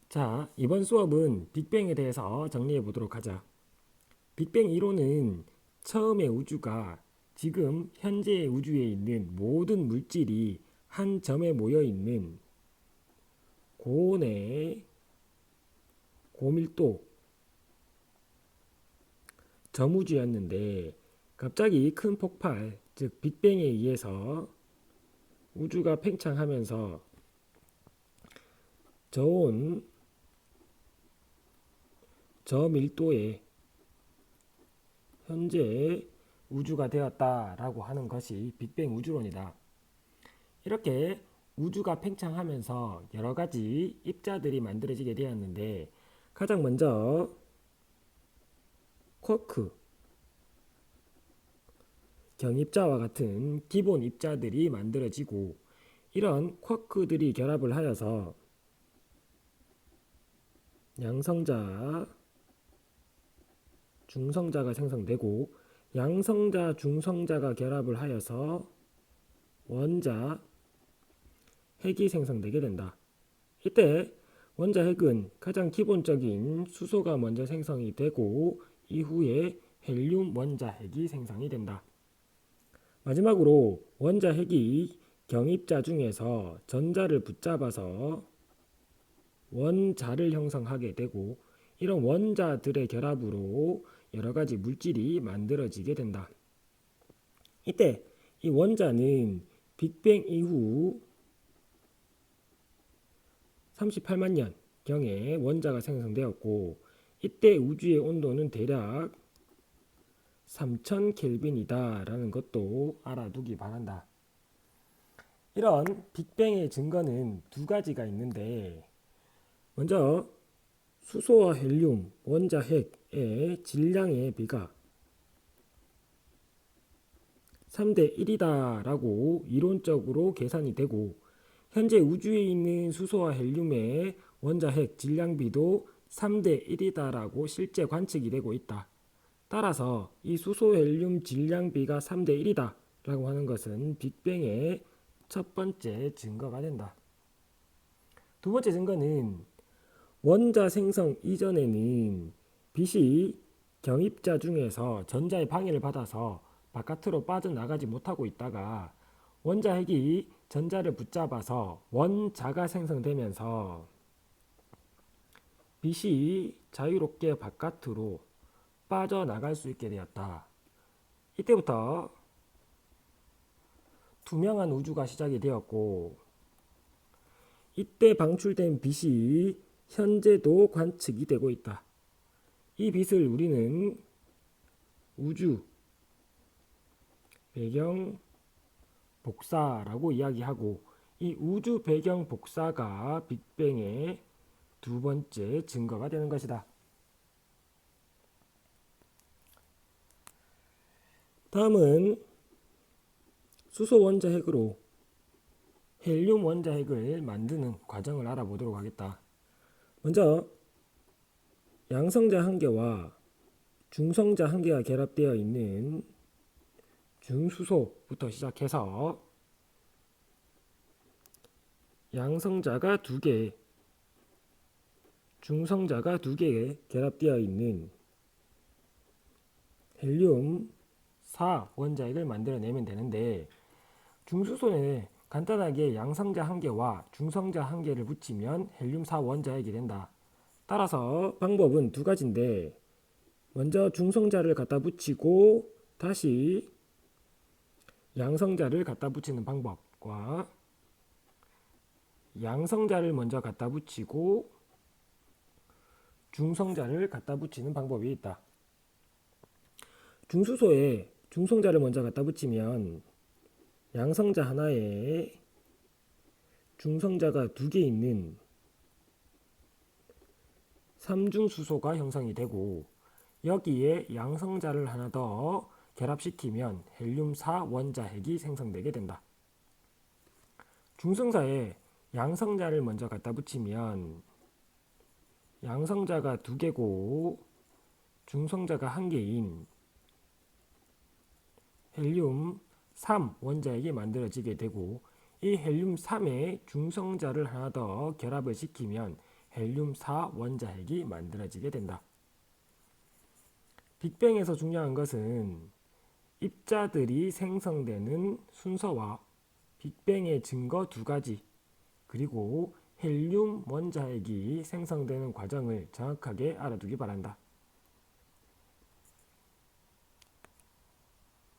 자, 이번 수업은 빅뱅에 대해서 정리해 보도록 하자. 빅뱅 이론은 처음에 우주가 지금 현재의 우주에 있는 모든 물질이 한 점에 모여 있는 고온의 고밀도 점우주였는데 갑자기 큰 폭발, 즉 빅뱅에 의해서 우주가 팽창하면서 저온 저밀도의 현재 우주가 되었다라고 하는 것이 빅뱅 우주론이다. 이렇게 우주가 팽창하면서 여러 가지 입자들이 만들어지게 되었는데 가장 먼저 쿼크, 경입자와 같은 기본 입자들이 만들어지고 이런 쿼크들이 결합을 하여서 양성자, 중성자가 생성되고 양성자, 중성자가 결합을 하여서 원자, 핵이 생성되게 된다. 이때 원자 핵은 가장 기본적인 수소가 먼저 생성이 되고 이후에 헬륨 원자 핵이 생성이 된다. 마지막으로 원자 핵이 경입자 중에서 전자를 붙잡아서 원자를 형성하게 되고 이런 원자들의 결합으로 여러 가지 물질이 만들어지게 된다. 이때 이 원자는 빅뱅 이후 38만 년 경에 원자가 생성되었고 이때 우주의 온도는 대략 3000 켈빈이다 라는 것도 알아두기 바란다. 이런 빅뱅의 증거는 두 가지가 있는데 먼저 수소와 헬륨 원자 핵의 질량의 비가 3대 1이다 라고 이론적으로 계산이 되고 현재 우주에 있는 수소와 헬륨의 원자 핵 질량비도 3대 1이다 라고 실제 관측이 되고 있다. 따라서 이 수소 헬륨 질량비가 3대 1이다 라고 하는 것은 빅뱅의 첫 번째 증거가 된다. 두 번째 증거는 원자 생성 이전에는 빛이 경입자 중에서 전자의 방해를 받아서 바깥으로 빠져나가지 못하고 있다가 원자 핵이 전자를 붙잡아서 원자가 생성되면서 빛이 자유롭게 바깥으로 빠져나갈 수 있게 되었다. 이때부터 투명한 우주가 시작이 되었고 이때 방출된 빛이 현재도 관측이 되고 있다. 이 빛을 우리는 우주 배경 복사라고 이야기하고 이 우주 배경 복사가 빅뱅의 두 번째 증거가 되는 것이다. 다음은 수소 원자 핵으로 헬륨 원자 핵을 만드는 과정을 알아보도록 하겠다. 먼저 양성자 한 개와 중성자 한 개가 결합되어 있는 중수소부터 시작해서 양성자가 두 개, 중성자가 두 개 결합되어 있는 헬륨 4 원자핵을 만들어내면 되는데 중수소에 간단하게 양성자 한 개와 중성자 한 개를 붙이면 헬륨 4 원자핵이 된다. 따라서 방법은 두 가지인데 먼저 중성자를 갖다 붙이고 다시 양성자를 갖다 붙이는 방법과 양성자를 먼저 갖다 붙이고 중성자를 갖다 붙이는 방법이 있다. 중수소에 중성자를 먼저 갖다 붙이면 양성자 하나에 중성자가 두 개 있는 삼중수소가 형성이 되고 여기에 양성자를 하나 더 결합시키면 헬륨 4 원자핵이 생성되게 된다. 중성자에 양성자를 먼저 갖다 붙이면 양성자가 두 개고 중성자가 한 개인 헬륨 3 원자핵이 만들어지게 되고 이 헬륨 3에 중성자를 하나 더 결합을 시키면 헬륨 4 원자핵이 만들어지게 된다. 빅뱅에서 중요한 것은 입자들이 생성되는 순서와 빅뱅의 증거 두 가지, 그리고 헬륨 원자핵이 생성되는 과정을 정확하게 알아두기 바란다.